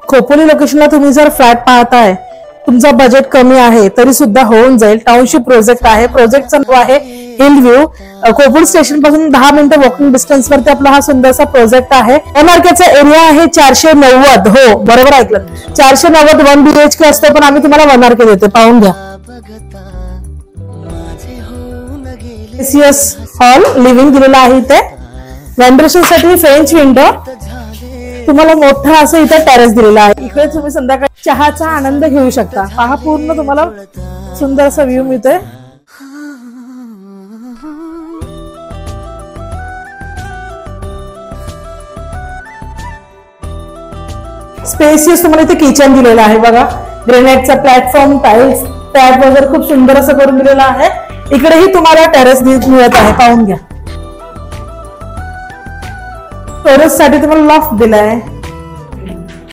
खोपोली लोकेशनला तुम्ही जर फ्लॅट पाहताय, तुमचा बजेट कमी आहे तरी सुद्धा होऊन जाईल. टाउनशिप प्रोजेक्ट आहे. प्रोजेक्टचा नाव आहे हिल व्ह्यू. खोपोली स्टेशन पासून 10 मिनिटं वॉकिंग डिस्टन्स वरती आपला हा सुंदरसा प्रोजेक्ट आहे. एमआरकेचा एरिया आहे 490. हो बरोबर ऐकलं, 490 1 BHK असतो, पण आम्ही तुम्हाला 1 RK देते. पाहून घ्या. स्पेसियस हॉल लिव्हिंग दिलेला आहे इथे. व्हेंटिलेशन साठी फ्रेंच विंडो. तुम्हाला मोठा असं इथे टेरेस दिलेला आहे. इकडे तुम्ही संध्याकाळी चहाचा आनंद घेऊ शकता. पहा, पूर्ण तुम्हाला सुंदर असा व्ह्यू मिळतोय. स्पेसियस तुम्हाला इथे किचन दिलेला आहे बघा. ग्रेनाइटचा प्लॅटफॉर्म, टाइल्स, टॅप वगैरे खूप सुंदर असं करून दिलेलं आहे. इकडेही तुम्हाला टेरेस मिळत आहे. पाहून घ्या. स्टोरेज साठी तुम्हाला लॉफ्ट दिलाय.